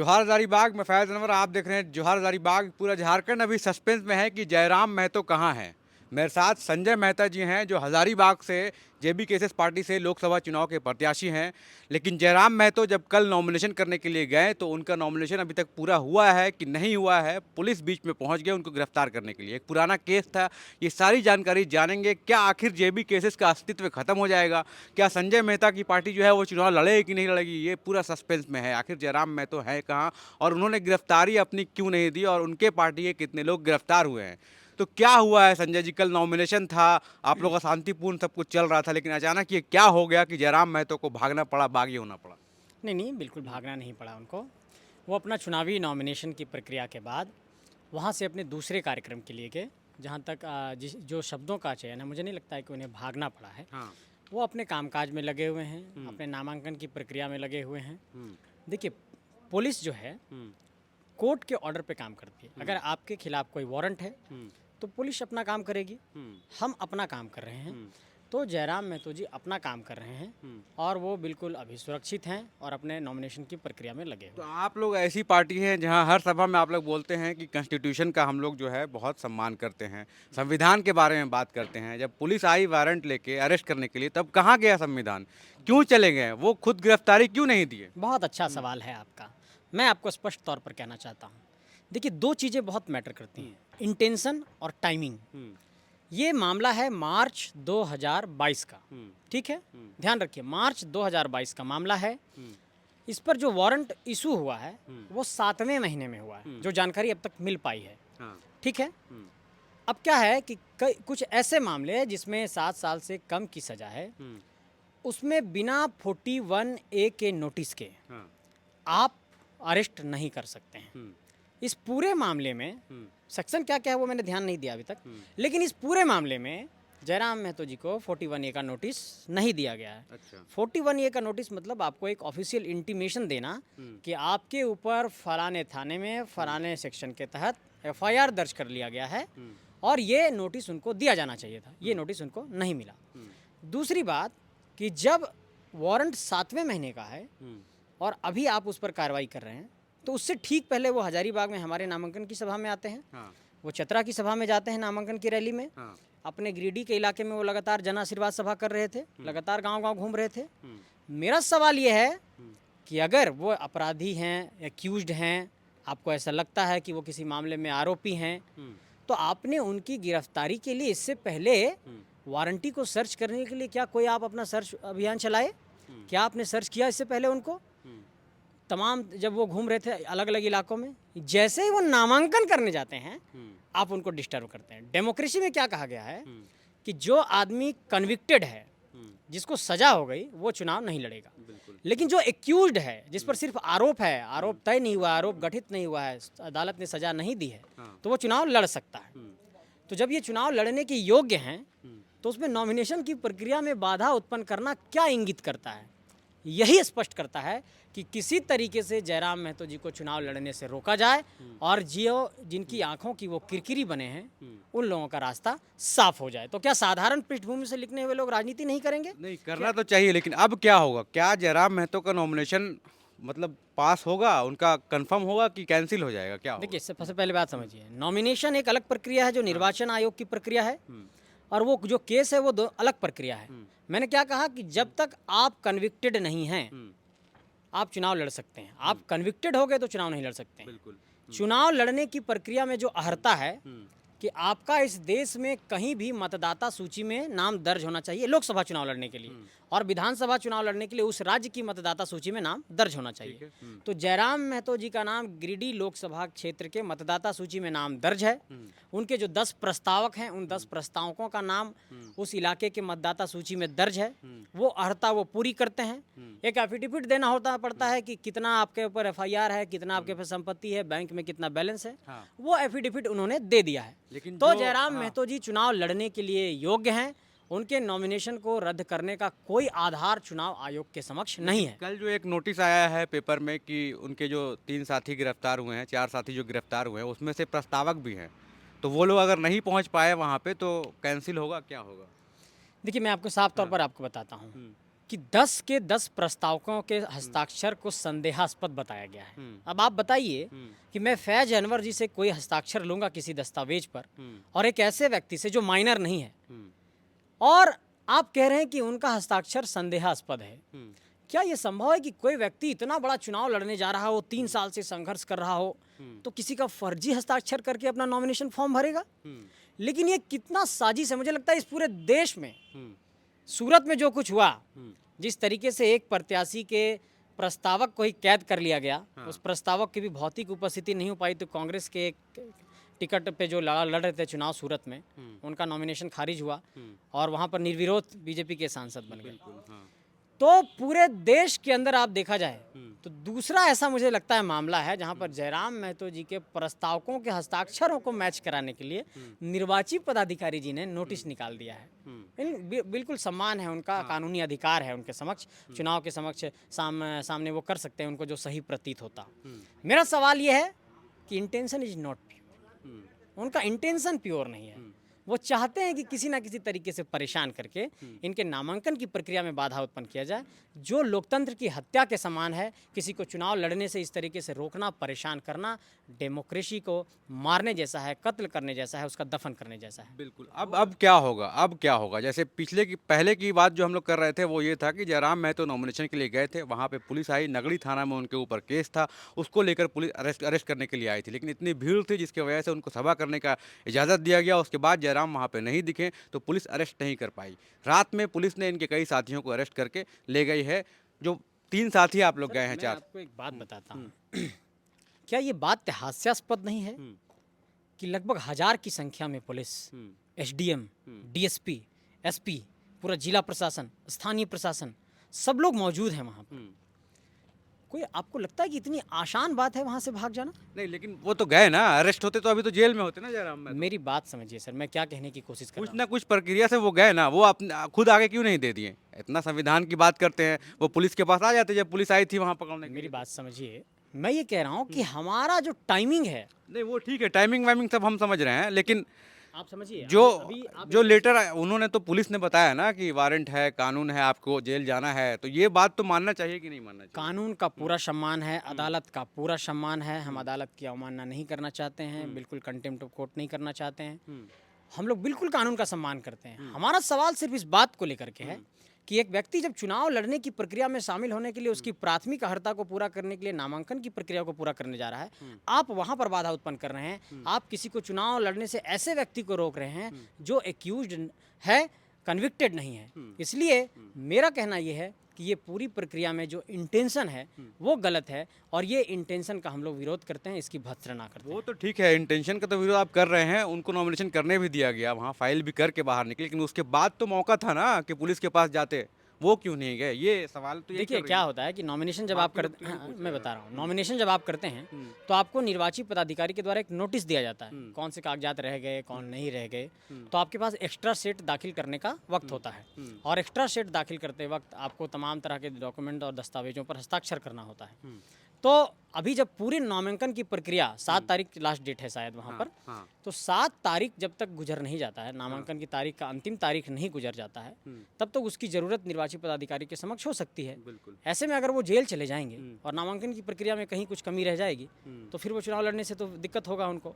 जोहार हजारीबाग में फैज़ अनवर आप देख रहे हैं जोहार हजारीबाग। पूरा झारखंड अभी सस्पेंस में है कि जयराम महतो कहाँ हैं। मेरे साथ संजय मेहता जी हैं जो हजारीबाग से जेबी केसेस पार्टी से लोकसभा चुनाव के प्रत्याशी हैं। लेकिन जयराम महतो जब कल नॉमिनेशन करने के लिए गए तो उनका नॉमिनेशन अभी तक पूरा हुआ है कि नहीं हुआ है, पुलिस बीच में पहुंच गए उनको गिरफ्तार करने के लिए। एक पुराना केस था, ये सारी जानकारी जानेंगे। क्या आखिर जेबी केसेस का अस्तित्व खत्म हो जाएगा? क्या संजय मेहता की पार्टी जो है वो चुनाव लड़ेगी कि नहीं लड़ेगी, ये पूरा सस्पेंस में है। आखिर जयराम महतो है कहाँ और उन्होंने गिरफ्तारी अपनी क्यों नहीं दी और उनके पार्टी के कितने लोग गिरफ्तार हुए हैं। तो क्या हुआ है संजय जी? कल नॉमिनेशन था, आप लोगों का शांतिपूर्ण सब कुछ चल रहा था, लेकिन अचानक ये क्या हो गया कि जयराम महतो को भागना पड़ा, बागी होना पड़ा? नहीं नहीं, बिल्कुल भागना नहीं पड़ा उनको। वो अपना चुनावी नॉमिनेशन की प्रक्रिया के बाद वहाँ से अपने दूसरे कार्यक्रम के लिए गए। जहाँ तक जो शब्दों का चयन है, मुझे नहीं लगता है कि उन्हें भागना पड़ा है। हाँ। वो अपने कामकाज में लगे हुए हैं, अपने नामांकन की प्रक्रिया में लगे हुए हैं। देखिए, पुलिस जो है कोर्ट के ऑर्डर पे काम करती है। अगर आपके खिलाफ कोई वारंट है तो पुलिस अपना काम करेगी। हम अपना काम कर रहे हैं। तो जयराम महतो जी अपना काम कर रहे हैं और वो बिल्कुल अभी सुरक्षित हैं और अपने नॉमिनेशन की प्रक्रिया में लगे तो हुए आप लोग ऐसी पार्टी हैं जहां हर सभा में आप लोग बोलते हैं कि कॉन्स्टिट्यूशन का हम लोग जो है बहुत सम्मान करते हैं, संविधान के बारे में बात करते हैं। जब पुलिस आई वारंट लेके अरेस्ट करने के लिए, तब कहाँ गया संविधान? क्यों चले गए? वो खुद गिरफ्तारी क्यों नहीं दिए? हैं। बहुत अच्छा सवाल है आपका। मैं आपको स्पष्ट तौर पर कहना चाहता हूँ। देखिए, दो चीज़ें बहुत मैटर करती हैं, इंटेंशन और टाइमिंग। ये मामला है मार्च 2022 का, ठीक है? ध्यान रखिए, मार्च 2022 का मामला है। इस पर जो वारंट इशू हुआ है वो 7वें महीने में हुआ है, जो जानकारी अब तक मिल पाई है। हाँ। ठीक है। अब क्या है कि कुछ ऐसे मामले हैं जिसमें 7 साल से कम की सज़ा है, उसमें बिना 41A के नोटिस के हाँ। आप अरेस्ट नहीं कर सकते हैं। इस पूरे मामले में सेक्शन क्या क्या है वो मैंने ध्यान नहीं दिया अभी तक, लेकिन इस पूरे मामले में जयराम महतो जी को 41A का नोटिस नहीं दिया गया है। अच्छा। 41A का नोटिस मतलब आपको एक ऑफिशियल इंटीमेशन देना कि आपके ऊपर फलाने थाने में फलाने सेक्शन के तहत FIR दर्ज कर लिया गया है और ये नोटिस उनको दिया जाना चाहिए था। ये नोटिस उनको नहीं मिला। दूसरी बात कि जब वारंट 7वें महीने का है और अभी आप उस पर कार्रवाई कर रहे हैं, तो उससे ठीक पहले वो हजारीबाग में हमारे नामांकन की सभा में आते हैं। हाँ। वो चतरा की सभा में जाते हैं नामांकन की रैली में। हाँ। अपने गिरिडीह के इलाके में वो लगातार जन आशीर्वाद सभा कर रहे थे, लगातार गांव-गांव घूम रहे थे। मेरा सवाल ये है कि अगर वो अपराधी हैं, एक्यूज्ड हैं, आपको ऐसा लगता है कि वो किसी मामले में आरोपी हैं, तो आपने उनकी गिरफ्तारी के लिए इससे पहले वारंटी को सर्च करने के लिए क्या कोई आप अपना सर्च अभियान चलाए? क्या आपने सर्च किया इससे पहले उनको? तमाम जब वो घूम रहे थे अलग अलग इलाकों में, जैसे ही वो नामांकन करने जाते हैं आप उनको डिस्टर्ब करते हैं। डेमोक्रेसी में क्या कहा गया है कि जो आदमी कन्विक्टेड है, जिसको सजा हो गई, वो चुनाव नहीं लड़ेगा। लेकिन जो एक्यूज्ड है, जिस पर सिर्फ आरोप है, आरोप तय नहीं हुआ, आरोप गठित नहीं हुआ है, अदालत ने सजा नहीं दी है, तो वो चुनाव लड़ सकता है। तो जब ये चुनाव लड़ने के योग्य हैं तो उसमें नॉमिनेशन की प्रक्रिया में बाधा उत्पन्न करना क्या इंगित करता है? यही स्पष्ट करता है कि किसी तरीके से जयराम महतो जी को चुनाव लड़ने से रोका जाए और जिनकी आंखों की वो किरकिरी बने हैं, उन लोगों का रास्ता साफ हो जाए। तो क्या साधारण पृष्ठभूमि से लिखने हुए लोग राजनीति नहीं करेंगे? नहीं, करना तो चाहिए, लेकिन अब क्या होगा? क्या जयराम महतो का नॉमिनेशन मतलब पास होगा, उनका कंफर्म होगा कि कैंसिल हो जाएगा? क्या होगा? देखिए, सबसे पहले बात समझिए, नॉमिनेशन एक अलग प्रक्रिया है जो निर्वाचन आयोग की प्रक्रिया है, और वो जो केस है वो दो अलग प्रक्रिया है। मैंने क्या कहा कि जब तक आप कन्विक्टेड नहीं हैं आप चुनाव लड़ सकते हैं। आप कन्विक्टेड हो गए तो चुनाव नहीं लड़ सकते हैं। बिल्कुल। चुनाव लड़ने की प्रक्रिया में जो अहर्ता है कि आपका इस देश में कहीं भी मतदाता सूची में नाम दर्ज होना चाहिए लोकसभा चुनाव लड़ने के लिए, और विधानसभा चुनाव लड़ने के लिए उस राज्य की मतदाता सूची में नाम दर्ज होना चाहिए। तो जयराम महतो जी का नाम गिरिडीह लोकसभा क्षेत्र के मतदाता सूची में नाम दर्ज है। उनके जो 10 प्रस्तावक हैं, उन 10 प्रस्तावकों का नाम उस इलाके के मतदाता सूची में दर्ज है। वो अहर्ता वो पूरी करते हैं। एक एफिडेविट देना पड़ता है कि कितना आपके ऊपर FIR है, कितना आपके पास संपत्ति है, बैंक में कितना बैलेंस है। वो एफिडेविट उन्होंने दे दिया है। लेकिन तो जयराम महतो जी चुनाव लड़ने के लिए योग्य हैं। उनके नॉमिनेशन को रद्द करने का कोई आधार चुनाव आयोग के समक्ष नहीं है। कल जो एक नोटिस आया है पेपर में कि उनके जो 3 साथी गिरफ्तार हुए हैं, 4 साथी जो गिरफ्तार हुए हैं, उसमें से प्रस्तावक भी हैं, तो वो लोग अगर नहीं पहुंच पाए वहां पे तो कैंसिल होगा? क्या होगा? देखिए, मैं आपको साफ तौर पर आपको बताता हूँ। कि 10 के 10 प्रस्तावकों के हस्ताक्षर को संदेहास्पद बताया गया है। अब आप बताइए कि मैं फैज अनवर जी से कोई हस्ताक्षर लूंगा किसी दस्तावेज पर और एक ऐसे व्यक्ति से जो माइनर नहीं है, और आप कह रहे हैं कि उनका हस्ताक्षर संदेहास्पद है। क्या ये संभव है कि कोई व्यक्ति इतना बड़ा चुनाव लड़ने जा रहा हो, 3 साल से संघर्ष कर रहा हो, तो किसी का फर्जी हस्ताक्षर करके अपना नॉमिनेशन फॉर्म भरेगा? लेकिन ये कितना साजिश है। मुझे लगता है इस पूरे देश में, सूरत में जो कुछ हुआ, जिस तरीके से एक प्रत्याशी के प्रस्तावक को ही कैद कर लिया गया, उस प्रस्तावक की भी भौतिक उपस्थिति नहीं हो पाई, तो कांग्रेस के एक टिकट पे जो लड़ रहे थे चुनाव सूरत में, उनका नॉमिनेशन खारिज हुआ और वहाँ पर निर्विरोध बीजेपी के सांसद बन गए। तो पूरे देश के अंदर आप देखा जाए तो दूसरा ऐसा मुझे लगता है मामला है जहां पर जयराम महतो जी के प्रस्तावकों के हस्ताक्षरों को मैच कराने के लिए निर्वाची पदाधिकारी जी ने नोटिस निकाल दिया है। बिल्कुल सम्मान है उनका, कानूनी अधिकार है उनके समक्ष, चुनाव के समक्ष सामने वो कर सकते हैं उनको जो सही प्रतीत होता। मेरा सवाल ये है कि इंटेंशन इज नॉट प्योर, उनका इंटेंशन प्योर नहीं है। वो चाहते हैं कि किसी ना किसी तरीके से परेशान करके इनके नामांकन की प्रक्रिया में बाधा उत्पन्न किया जाए, जो लोकतंत्र की हत्या के समान है। किसी को चुनाव लड़ने से इस तरीके से रोकना, परेशान करना, डेमोक्रेसी को मारने जैसा है, कत्ल करने जैसा है, उसका दफन करने जैसा है। बिल्कुल। अब क्या होगा? अब क्या होगा? जैसे पहले की बात जो हम लोग कर रहे थे वो ये था कि जयराम महतो नॉमिनेशन के लिए गए थे, वहाँ पे पुलिस आई, नगड़ी थाना में उनके ऊपर केस था, उसको लेकर पुलिस अरेस्ट करने के लिए आई थी, लेकिन इतनी भीड़ थी जिसकी वजह से उनको सभा करने का इजाज़त दिया गया। उसके बाद जयराम वहाँ पे नहीं दिखे तो पुलिस अरेस्ट नहीं कर पाई। रात में पुलिस ने इनके कई साथियों को अरेस्ट करके ले गई है। जो 3 साथी आप लोग गए हैं, 4। आपको एक बात बताता हूँ, क्या ये बात हास्यास्पद नहीं है कि लगभग 1000 की संख्या में पुलिस, एसडीएम, डीएसपी, एसपी, पूरा जिला प्रशासन, स्थानीय प्रशासन, सब लोग मौजूद हैं वहाँ पर। कोई आपको लगता है कि इतनी आसान बात है वहाँ से भाग जाना? नहीं, लेकिन वो तो गए ना, अरेस्ट होते तो अभी तो जेल में होते ना जयराम महतो। मेरी बात समझिए सर, मैं क्या कहने की कोशिश कर कुछ रहा ना कुछ प्रक्रिया से वो गए ना, वो अपने खुद आगे क्यों नहीं दे दिए? इतना संविधान की बात करते हैं, वो पुलिस के पास आ जाते जब पुलिस आई थी वहाँ पकड़ने के हूँ। मेरी लिए। बात समझिए, मैं ये कह रहा हूँ कि हमारा जो टाइमिंग है, नहीं वो ठीक है, टाइमिंग वाइमिंग सब हम समझ रहे हैं, लेकिन आप समझिए, जो लेटर उन्होंने तो पुलिस ने बताया ना कि वारंट है, कानून है, आपको जेल जाना है, तो ये बात तो मानना चाहिए कि नहीं मानना चाहिए? कानून का पूरा सम्मान है, अदालत का पूरा सम्मान है। हम अदालत की अवमानना नहीं करना चाहते हैं, बिल्कुल कंटेम्प्ट ऑफ कोर्ट नहीं करना चाहते हैं। हम लोग बिल्कुल कानून का सम्मान करते हैं। हमारा सवाल सिर्फ इस बात को लेकर के है कि एक व्यक्ति जब चुनाव लड़ने की प्रक्रिया में शामिल होने के लिए, उसकी प्राथमिक अर्हता को पूरा करने के लिए नामांकन की प्रक्रिया को पूरा करने जा रहा है, आप वहां पर बाधा उत्पन्न कर रहे हैं। आप किसी को चुनाव लड़ने से ऐसे व्यक्ति को रोक रहे हैं जो एक्यूज्ड है, कन्विक्टेड नहीं है। इसलिए मेरा कहना यह है कि ये पूरी प्रक्रिया में जो इंटेंशन है वो गलत है, और ये इंटेंशन का हम लोग विरोध करते हैं, इसकी भर्त्सना करते हैं। वो तो ठीक है, इंटेंशन का तो विरोध आप कर रहे हैं, उनको नॉमिनेशन करने भी दिया गया, वहाँ फाइल भी करके बाहर निकले, लेकिन उसके बाद तो मौका था ना कि पुलिस के पास जाते, वो क्यों नहीं गए? ये सवाल तो देखिए क्या होता है कि नॉमिनेशन जब आप करते हैं, मैं बता रहा हूँ, नॉमिनेशन जब आप करते हैं तो आपको निर्वाची पदाधिकारी के द्वारा एक नोटिस दिया जाता है, कौन से कागजात रह गए, कौन नहीं रह गए। तो आपके पास एक्स्ट्रा सेट दाखिल करने का वक्त होता है, और एक्स्ट्रा सेट दाखिल करते वक्त आपको तमाम तरह के डॉक्यूमेंट और दस्तावेजों पर हस्ताक्षर करना होता है। तो अभी जब पूरी नामांकन की प्रक्रिया 7 तारीख लास्ट डेट है शायद वहाँ पर, तो 7 तारीख जब तक गुजर नहीं जाता है, नामांकन की तारीख का अंतिम तारीख नहीं गुजर जाता है, तब तक उसकी जरूरत निर्वाची पदाधिकारी के समक्ष हो सकती है। ऐसे में अगर वो जेल चले जाएंगे और नामांकन की प्रक्रिया में कहीं कुछ कमी रह जाएगी तो फिर वो चुनाव लड़ने से तो दिक्कत होगा उनको।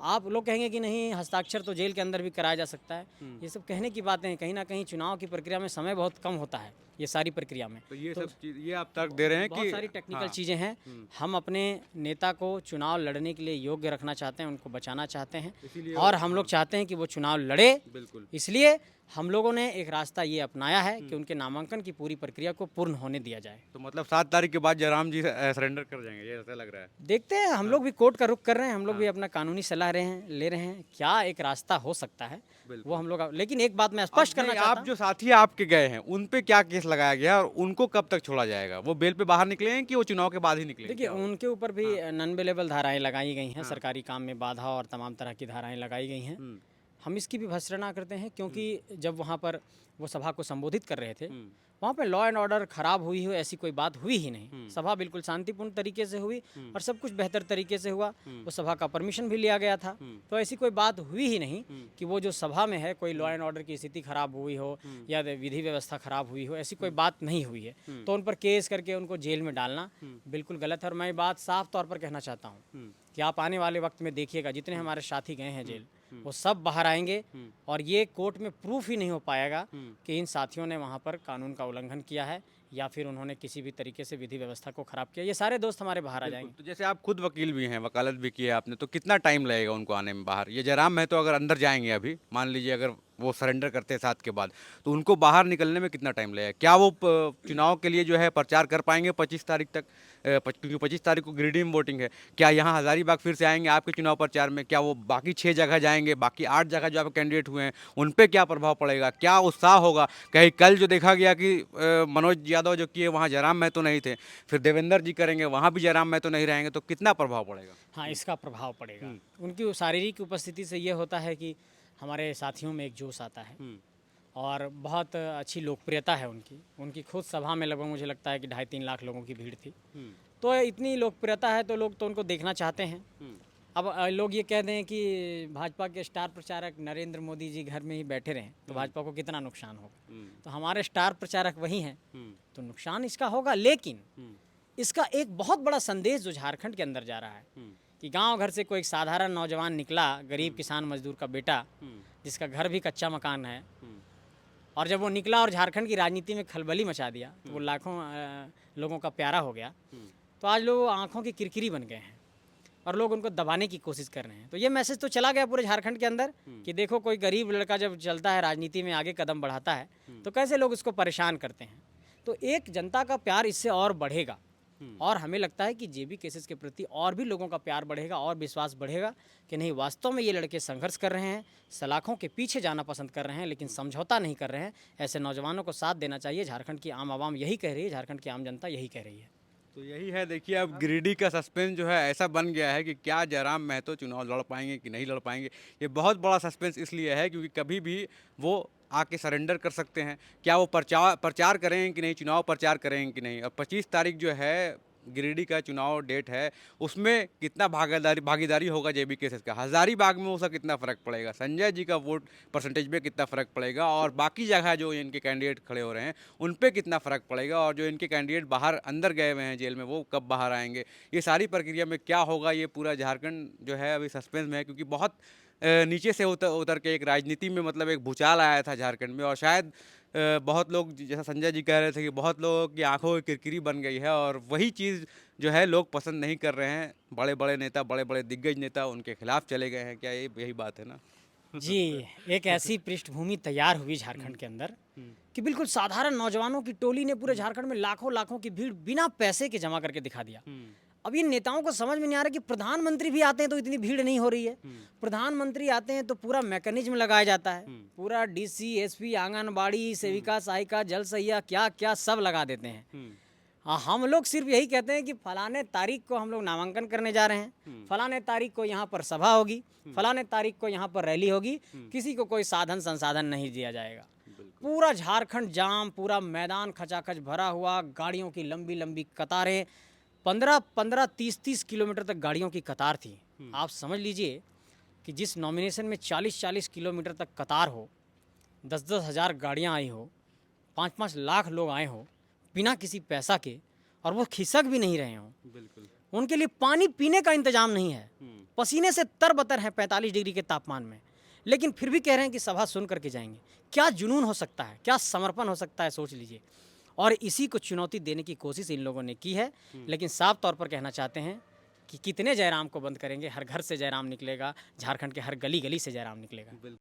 आप लोग कहेंगे कि नहीं, हस्ताक्षर तो जेल के अंदर भी कराया जा सकता है। ये सब कहने की बातें हैं, कहीं ना कहीं चुनाव की प्रक्रिया में समय बहुत कम होता है ये सारी प्रक्रिया में। तो ये सब चीज, ये आप तर्क दे रहे हैं बहुत कि सारी टेक्निकल चीज़ें हैं। हम अपने नेता को चुनाव लड़ने के लिए योग्य रखना चाहते हैं, उनको बचाना चाहते हैं, और हम लोग चाहते हैं कि वो चुनाव लड़े। बिल्कुल। इसलिए हम लोगों ने एक रास्ता ये अपनाया है कि उनके नामांकन की पूरी प्रक्रिया को पूर्ण होने दिया जाए। तो मतलब 7 तारीख के बाद जयराम जी सरेंडर कर जाएंगे, ये ऐसा लग रहा है? देखते हैं, हम लोग भी कोर्ट का रुख कर रहे हैं, हम लोग भी अपना कानूनी सलाह ले रहे हैं क्या एक रास्ता हो सकता है वो हम लोग। लेकिन एक बात मैं स्पष्ट करना चाहता हूं, आप जो साथी आपके गए हैं उन पे क्या केस लगाया गया और उनको कब तक छोड़ा जाएगा? वो बेल पे बाहर निकले हैं कि वो चुनाव के बाद ही निकले? देखिए उनके ऊपर भी नॉन बेलेबल धाराएं लगाई गई हैं, सरकारी काम में बाधा और तमाम तरह की धाराएं लगाई गई हैं। हम इसकी भी भर्त्सना करते हैं क्योंकि जब वहाँ पर वो सभा को संबोधित कर रहे थे, वहाँ पे लॉ एंड ऑर्डर खराब हुई हो ऐसी कोई बात हुई ही नहीं। सभा बिल्कुल शांतिपूर्ण तरीके से हुई और सब कुछ बेहतर तरीके से हुआ। वो सभा का परमिशन भी लिया गया था, तो ऐसी कोई बात हुई ही नहीं कि वो जो सभा में है कोई लॉ एंड ऑर्डर की स्थिति खराब हुई हो या विधि व्यवस्था खराब हुई हो, ऐसी कोई बात नहीं हुई है। तो उन पर केस करके उनको जेल में डालना बिल्कुल गलत है। और मैं ये बात साफ तौर पर कहना चाहता हूँ कि आप आने वाले वक्त में देखिएगा जितने हमारे साथी गए हैं जेल, वो सब बाहर आएंगे और ये कोर्ट में प्रूफ ही नहीं हो पाएगा कि इन साथियों ने वहाँ पर कानून का उल्लंघन किया है या फिर उन्होंने किसी भी तरीके से विधि व्यवस्था को खराब किया। ये सारे दोस्त हमारे बाहर आ जाएंगे। तो जैसे आप खुद वकील भी हैं, वकालत भी की है आपने, तो कितना टाइम लगेगा उनको आने में बाहर? ये जयराम महतो अगर अंदर जाएंगे, अभी मान लीजिए अगर वो सरेंडर करते हैं 7 के बाद, तो उनको बाहर निकलने में कितना टाइम लगेगा? क्या वो चुनाव के लिए जो है प्रचार कर पाएंगे 25 तारीख तक? क्योंकि 25 तारीख को गिरिडीह में वोटिंग है। क्या यहाँ हज़ारीबाग फिर से आएंगे आपके चुनाव प्रचार में? क्या वो बाकी 6 जगह जाएंगे? बाकी 8 जगह जो आपके कैंडिडेट हुए हैं उन पर क्या प्रभाव पड़ेगा? क्या उत्साह होगा? कहीं कल जो देखा गया कि मनोज यादव जो किए वहाँ जयराम महतो नहीं थे, फिर देवेंद्र जी करेंगे, वहाँ भी जयराम महतो नहीं रहेंगे, तो कितना प्रभाव पड़ेगा? हाँ, इसका प्रभाव पड़ेगा। उनकी शारीरिक उपस्थिति से ये होता है कि हमारे साथियों में एक जोश आता है और बहुत अच्छी लोकप्रियता है उनकी खुद सभा में लगभग मुझे लगता है कि 2.5-3 लाख लोगों की भीड़ थी। तो इतनी लोकप्रियता है तो लोग तो उनको देखना चाहते हैं। अब लोग ये कह दें कि भाजपा के स्टार प्रचारक नरेंद्र मोदी जी घर में ही बैठे रहें तो भाजपा को कितना नुकसान होगा। तो हमारे स्टार प्रचारक वही हैं, तो नुकसान इसका होगा। लेकिन इसका एक बहुत बड़ा संदेश जो झारखंड के अंदर जा रहा है कि गांव घर से कोई एक साधारण नौजवान निकला, गरीब किसान मजदूर का बेटा, जिसका घर भी कच्चा मकान है, और जब वो निकला और झारखंड की राजनीति में खलबली मचा दिया तो वो लाखों लोगों का प्यारा हो गया। तो आज लोग आंखों की किरकिरी बन गए हैं और लोग उनको दबाने की कोशिश कर रहे हैं। तो ये मैसेज तो चला गया पूरे झारखंड के अंदर कि देखो कोई गरीब लड़का जब चलता है राजनीति में आगे कदम बढ़ाता है तो कैसे लोग उसको परेशान करते हैं। तो एक जनता का प्यार इससे और बढ़ेगा और हमें लगता है कि जेबी केसेस के प्रति और भी लोगों का प्यार बढ़ेगा और विश्वास बढ़ेगा कि नहीं, वास्तव में ये लड़के संघर्ष कर रहे हैं, सलाखों के पीछे जाना पसंद कर रहे हैं, लेकिन समझौता नहीं कर रहे हैं। ऐसे नौजवानों को साथ देना चाहिए। झारखंड की आम आवाम यही कह रही है, झारखंड की आम जनता यही कह रही है। तो यही है, देखिए अब गिरिडीह का सस्पेंस जो है ऐसा बन गया है कि क्या जयराम महतो चुनाव लड़ पाएंगे कि नहीं लड़ पाएंगे। ये बहुत बड़ा सस्पेंस इसलिए है क्योंकि कभी भी वो आके सरेंडर कर सकते हैं। क्या वो प्रचार करेंगे कि नहीं, चुनाव प्रचार करेंगे कि नहीं। और 25 तारीख जो है गिरिडीह का चुनाव डेट है, उसमें कितना भागीदारी होगा जेबी केसेस का, हज़ारीबाग में उसका कितना फ़र्क पड़ेगा, संजय जी का वोट परसेंटेज में कितना फ़र्क पड़ेगा, और बाकी जगह जो इनके कैंडिडेट खड़े हो रहे हैं उन पे कितना फ़र्क पड़ेगा, और जो इनके कैंडिडेट बाहर अंदर गए हुए हैं जेल में वो कब बाहर आएंगे, ये सारी प्रक्रिया में क्या होगा, ये पूरा झारखंड जो है अभी सस्पेंस में है। क्योंकि बहुत नीचे से उतर के एक राजनीति में मतलब एक भूचाल आया था झारखंड में, और शायद बहुत लोग जैसा संजय जी कह रहे थे कि बहुत लोगों की आंखों की किरकिरी बन गई है, और वही चीज़ जो है लोग पसंद नहीं कर रहे हैं। बड़े बड़े नेता, बड़े बड़े दिग्गज नेता उनके खिलाफ चले गए हैं। क्या ये यही बात है ना? जी, एक ऐसी पृष्ठभूमि तैयार हुई झारखंड के अंदर कि बिल्कुल साधारण नौजवानों की टोली ने पूरे झारखंड में लाखों लाखों की भीड़ बिना पैसे के जमा करके दिखा दिया। अब इन नेताओं को समझ में नहीं आ रहा कि प्रधानमंत्री भी आते हैं तो इतनी भीड़ नहीं हो रही है। प्रधानमंत्री आते हैं तो पूरा मैकेनिज्म लगाया जाता है, पूरा डीसी, एसपी, आंगनबाड़ी सेविका, सहायिका, जल सहिया, क्या क्या सब लगा देते हैं। हम लोग सिर्फ यही कहते हैं कि फलाने तारीख को हम लोग नामांकन करने जा रहे हैं, फलाने तारीख को यहाँ पर सभा होगी, फलाने तारीख को यहाँ पर रैली होगी। किसी को कोई साधन संसाधन नहीं दिया जाएगा। पूरा झारखंड जाम, पूरा मैदान खचाखच भरा हुआ, गाड़ियों की लंबी लंबी कतारें, 15-15, 30-30 किलोमीटर तक गाड़ियों की कतार थी। आप समझ लीजिए कि जिस नॉमिनेशन में 40-40 किलोमीटर तक कतार हो, 10-10 हज़ार गाड़ियाँ आई हो, 5-5 लाख लोग आए हो बिना किसी पैसा के, और वो खिसक भी नहीं रहे हों। बिल्कुल, उनके लिए पानी पीने का इंतजाम नहीं है, पसीने से तरबतर है 45 डिग्री के तापमान में, लेकिन फिर भी कह रहे हैं कि सभा सुन करके जाएंगे। क्या जुनून हो सकता है, क्या समर्पण हो सकता है, सोच लीजिए। और इसी को चुनौती देने की कोशिश इन लोगों ने की है। लेकिन साफ तौर पर कहना चाहते हैं कि कितने जयराम को बंद करेंगे। हर घर से जयराम निकलेगा, झारखंड के हर गली गली से जयराम निकलेगा।